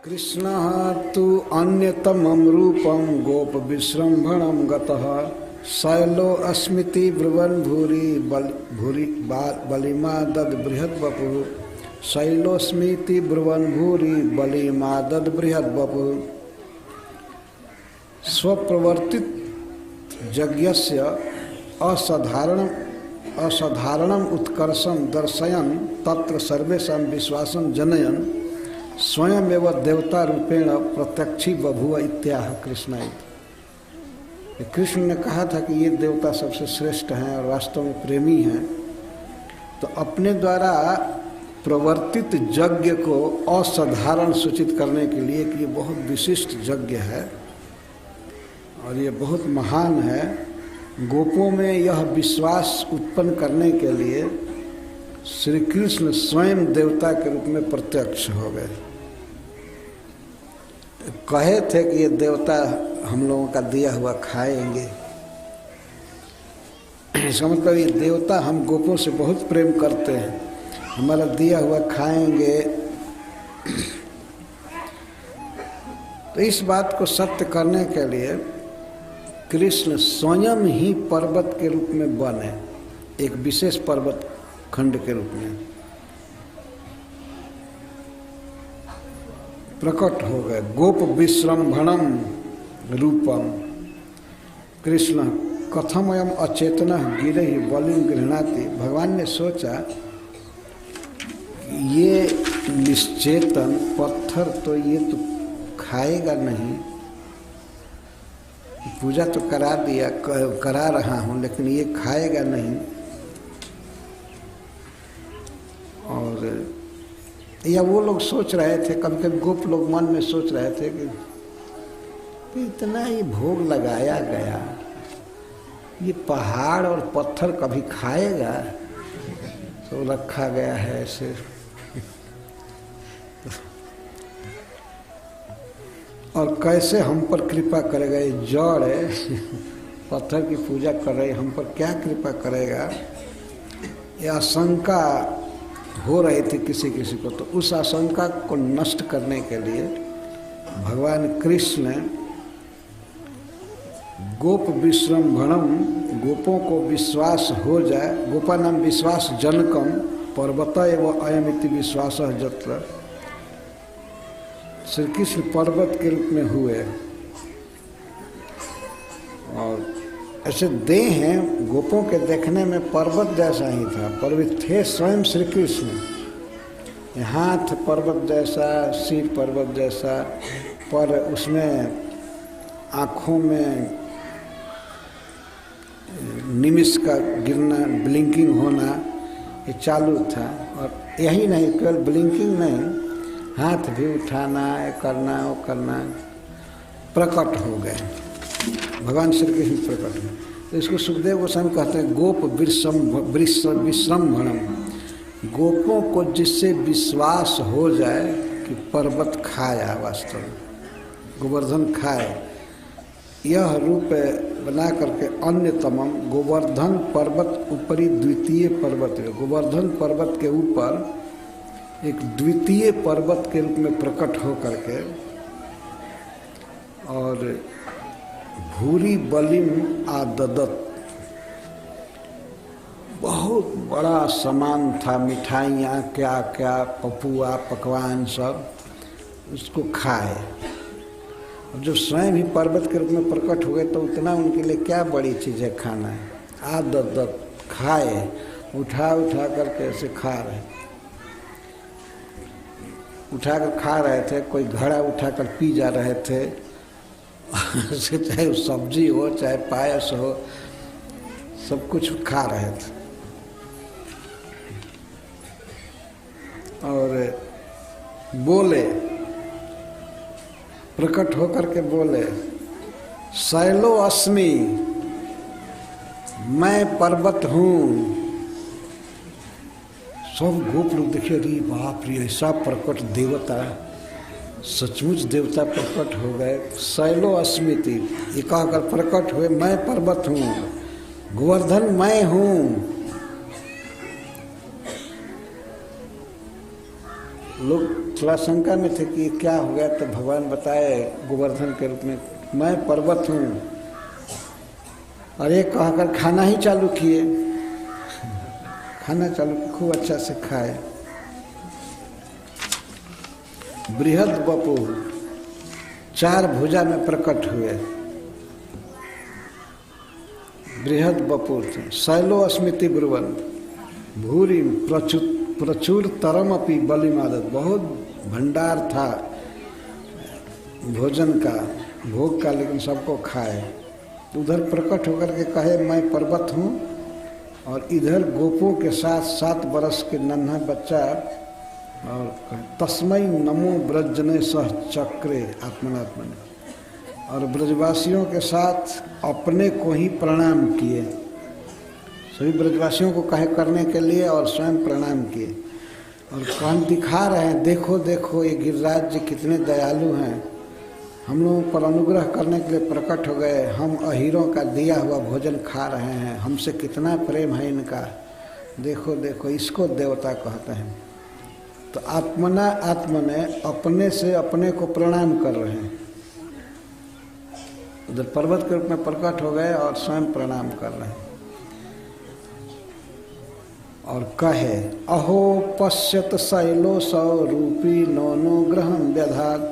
कृष्ण तु अन्यतमं रूपं गोप विश्रंभणं गतः शैलो अस्मिति ब्रुवन् भूरि बलिमा दद बृहद वपुः शैलोस्मिति ब्रुवन् भूरि बलिमा दद बृहद वपुः स्वप्रवर्तित यज्ञस्य असाधारणम उत्कर्षं दर्शयन् तत्र सर्वेषां विश्वासं जनयन् स्वयमेव देवता रूपेण प्रत्यक्षी बभुव इत्याह कृष्ण। कृष्ण ने कहा था कि ये देवता सबसे श्रेष्ठ हैं और वास्तव में प्रेमी हैं, तो अपने द्वारा प्रवर्तित यज्ञ को असाधारण सूचित करने के लिए कि ये बहुत विशिष्ट यज्ञ है और ये बहुत महान है, गोपों में यह विश्वास उत्पन्न करने के लिए श्री कृष्ण स्वयं देवता के रूप में प्रत्यक्ष हो गए। कहे थे कि ये देवता हम लोगों का दिया हुआ खाएंगे, इसका मतलब ये देवता हम गोपों से बहुत प्रेम करते हैं, हमारा दिया हुआ खाएंगे। तो इस बात को सत्य करने के लिए कृष्ण स्वयं ही पर्वत के रूप में बने, एक विशेष पर्वत खंड के रूप में प्रकट हो गए। गोप विश्रंभणम रूपम कृष्ण कथमयम अचेतन गिरे ही बलिं गृह्णाति। भगवान ने सोचा ये निश्चेतन पत्थर तो ये तो खाएगा नहीं, पूजा तो करा रहा हूँ लेकिन ये खाएगा नहीं। और या वो लोग सोच रहे थे, कभी कभी गोप लोग मन में सोच रहे थे कि इतना ही भोग लगाया गया, ये पहाड़ और पत्थर कभी खाएगा, तो रखा गया है ऐसे। और कैसे हम पर कृपा करेगा, ये जड़ है, पत्थर की पूजा कर रहे, हम पर क्या कृपा करेगा, ये आशंका हो रही थी किसी किसी को। तो उस आशंका को नष्ट करने के लिए भगवान कृष्ण गोप विश्रंभणम, गोपों को विश्वास हो जाए, गोपा नाम विश्वास जनकम पर्वत एवं अयमिति विश्वास जत्र, श्री कृष्ण पर्वत के रूप में हुए। और ऐसे देह हैं गोपों के देखने में पर्वत जैसा ही था, पर थे स्वयं श्री कृष्ण। हाथ पर्वत जैसा, सिर पर्वत जैसा, पर उसमें आँखों में निमिष का गिरना, ब्लिंकिंग होना ये चालू था। और यही नहीं, केवल ब्लिंकिंग नहीं, हाथ भी उठाना, करना, वो करना, प्रकट हो गए भगवान श्री कृष्ण प्रकट हुए। तो इसको सुखदेव गोस्वामी कहते हैं गोप विश्रंभणम, गोपों को जिससे विश्वास हो जाए कि पर्वत खाया, वास्तव में गोवर्धन खाए, यह रूप बना करके अन्यतमम गोवर्धन पर्वत ऊपरी द्वितीय पर्वत है। गोवर्धन पर्वत के ऊपर एक द्वितीय पर्वत के रूप में प्रकट हो करके और भूरी बलिम आददत, बहुत बड़ा सामान था, मिठाइयाँ क्या क्या, पपुआ पकवान सब, उसको खाए। और जो स्वयं ही पर्वत के रूप में प्रकट हुए तो उतना उनके लिए क्या बड़ी चीज़ है खाना है। आददत खाए, उठा उठा करके ऐसे खा रहे, उठा कर खा रहे थे, कोई घड़ा उठा कर पी जा रहे थे, चाहे सब्जी हो चाहे पायस हो, सब कुछ खा रहे थे। और बोले, प्रकट होकर के बोले, शैलो अस्मि, मैं पर्वत हूँ। सब गोप लोग देखे, अरे बाप रे, ऐसा प्रकट देवता, सचमुच देवता प्रकट हो गए। शैलो अस्मिति, ये कहकर प्रकट हुए, मैं पर्वत हूँ, गोवर्धन मैं हूँ। लोग थोड़ा शंका में थे कि क्या हो गया, तो भगवान बताए गोवर्धन के रूप में, मैं पर्वत हूँ। और ये कहकर खाना ही चालू किए, खाना चालू किए, खूब अच्छा से खाए। बृहद बपु, 4 भुजा में प्रकट हुए। बृहद बपु शैलो स्मृति ब्रुवन भूरी प्रचुर तरम अपी बलिमादत, बहुत भंडार था भोजन का, भोग का, लेकिन सबको खाए। उधर प्रकट होकर के कहे मैं पर्वत हूँ, और इधर गोपों के साथ 7 बरस के नन्हा बच्चा, और तस्मै नमो ब्रजने सह चक्रे आत्मनात्मने, और ब्रजवासियों के साथ अपने को ही प्रणाम किए। सभी ब्रजवासियों को कहे करने के लिए और स्वयं प्रणाम किए, और कान दिखा रहे हैं, देखो देखो ये गिरिराज जी कितने दयालु हैं, हम लोगों पर अनुग्रह करने के लिए प्रकट हो गए, हम अहीरों का दिया हुआ भोजन खा रहे हैं, हमसे कितना प्रेम है इनका, देखो देखो, इसको देवता कहते हैं। तो आत्मना आत्मने, अपने से अपने को प्रणाम कर रहे हैं। उधर पर्वत के रूप में प्रकट हो गए और स्वयं प्रणाम कर रहे हैं, और कहे अहो पश्यत शैलो स्वरूपी नौनो ग्रहम व्यधात।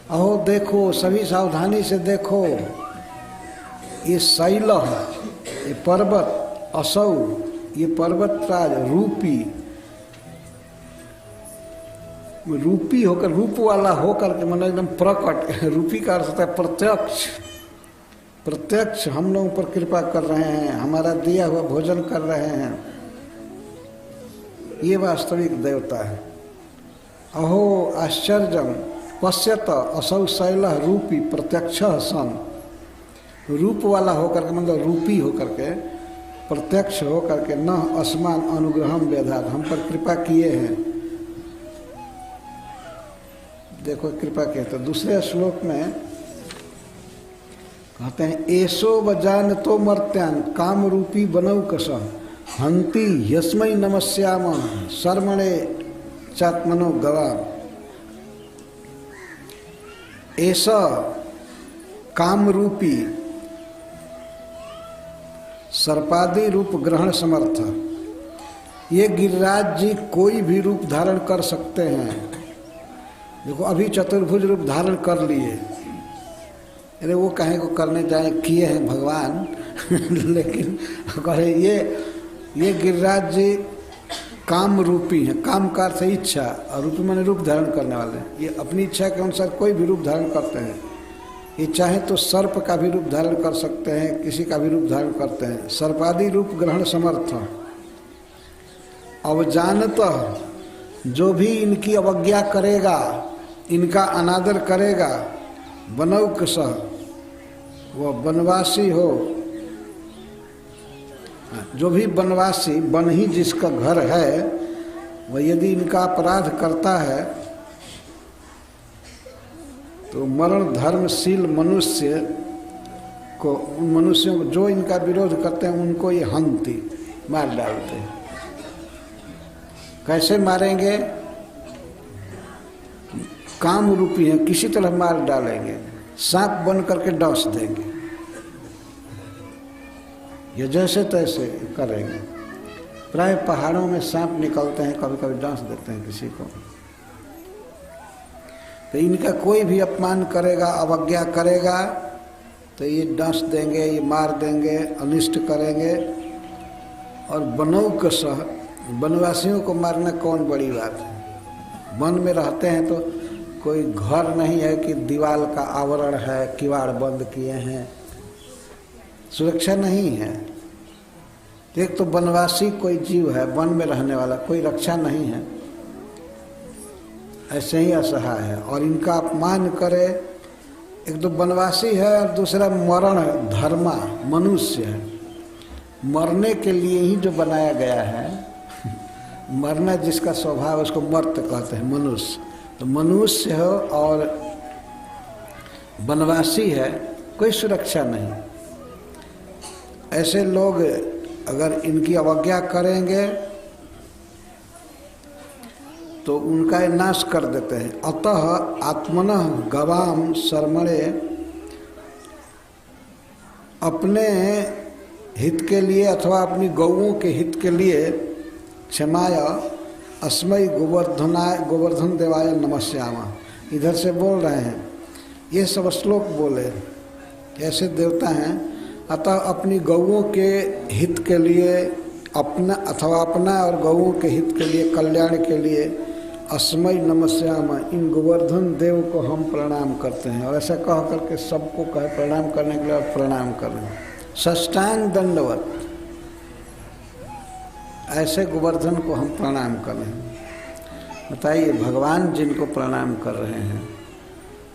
अहो देखो, सभी सावधानी से देखो, ये शैल, ये पर्वत, असौ, ये पर्वतराज रूपी, रूपी होकर, रूप वाला होकर के, मतलब एकदम प्रकट, रूपी का अर्थ होता है प्रत्यक्ष, प्रत्यक्ष हम लोगों पर कृपा कर रहे हैं, हमारा दिया हुआ भोजन कर रहे हैं, ये वास्तविक देवता है। अहो आश्चर्यम पश्यत असौ शैल रूपी प्रत्यक्ष सन, रूप वाला होकर के, मतलब रूपी होकर के, प्रत्यक्ष होकर के, न अस्मान अनुग्रहम व्यधात, हम पर कृपा किए हैं, देखो कृपा किए। तो दूसरे श्लोक में कहते हैं एसो बजान तो मर्त्यान काम रूपी बनौ कस हंति यस्मै नमस्याम शर्मणे चात्मनो गवा। ऐसा काम रूपी सर्पादि रूप ग्रहण समर्थ, ये गिरिराज जी कोई भी रूप धारण कर सकते हैं। देखो अभी चतुर्भुज रूप धारण कर लिए, अरे वो कहीं को करने जाए, किए हैं भगवान लेकिन कहे ये गिरिराज जी काम रूपी हैं, काम का अर्थ है इच्छा, और रूपी माने रूप धारण करने वाले, ये अपनी इच्छा के अनुसार कोई भी रूप धारण करते हैं। ये चाहे तो सर्प का भी रूप धारण कर सकते हैं, किसी का भी रूप धारण करते हैं, सर्पादि रूप ग्रहण समर्थ। अवजानतः जो भी इनकी अवज्ञा करेगा, इनका अनादर करेगा, बनौकस, वह वनवासी हो, जो भी वनवासी, वन ही जिसका घर है, वह यदि इनका अपराध करता है तो मरण धर्मशील मनुष्य को, उन मनुष्यों को जो इनका विरोध करते हैं उनको ये हंती, मार डालते हैं। कैसे मारेंगे? काम रूपी है, किसी तरह मार डालेंगे, सांप बन करके डस देंगे, ये जैसे तैसे करेंगे। प्राय पहाड़ों में सांप निकलते हैं, कभी कभी डस देते हैं किसी को। तो इनका कोई भी अपमान करेगा, अवज्ञा करेगा, तो ये डस देंगे, ये मार देंगे, अनिष्ट करेंगे। और बनौ का सह, वनवासियों को मारना कौन बड़ी बात है। वन में रहते हैं तो कोई घर नहीं है कि दीवार का आवरण है, किवाड़ बंद किए हैं, सुरक्षा नहीं है। एक तो वनवासी कोई जीव है, वन में रहने वाला, कोई रक्षा नहीं है, ऐसे ही असहाय है। और इनका अपमान करे, एक तो वनवासी है और दूसरा मरण धर्मा मनुष्य है, मरने के लिए ही जो बनाया गया है मरना जिसका स्वभाव, उसको मर्त कहते हैं, मनुष्य। तो मनुष्य हो और वनवासी है, कोई सुरक्षा नहीं। ऐसे लोग अगर इनकी अवज्ञा करेंगे तो उनका ये नाश कर देते हैं। अतः आत्मनः गवाम शर्मणे, अपने हित के लिए अथवा अपनी गौओं के हित के लिए क्षमाय अस्मै गोवर्धन देवाय नमस्यामा, इधर से बोल रहे हैं। ये सब श्लोक बोले, ऐसे देवता हैं। अतः अपनी गौओं के हित के लिए, अपना अथवा अपना और गौओं के हित के लिए, कल्याण के लिए अस्मै नमस्यामा, इन गोवर्धन देव को हम प्रणाम करते हैं। और ऐसा कह करके सबको कहे प्रणाम करने के लिए, और प्रणाम कर रहे हैं साष्टांग दंडवत, ऐसे गोवर्धन को हम प्रणाम कर रहे हैं। बताइए, भगवान जिनको प्रणाम कर रहे हैं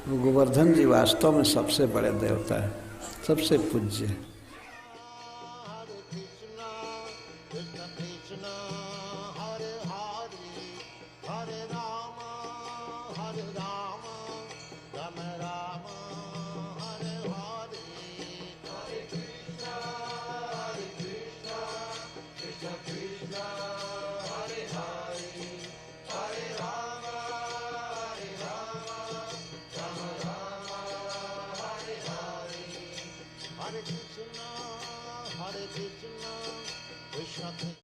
वो गोवर्धन जी वास्तव में सबसे बड़े देवता है, सबसे पूज्य है। Krishna Krishna Hare Hare Hare Rama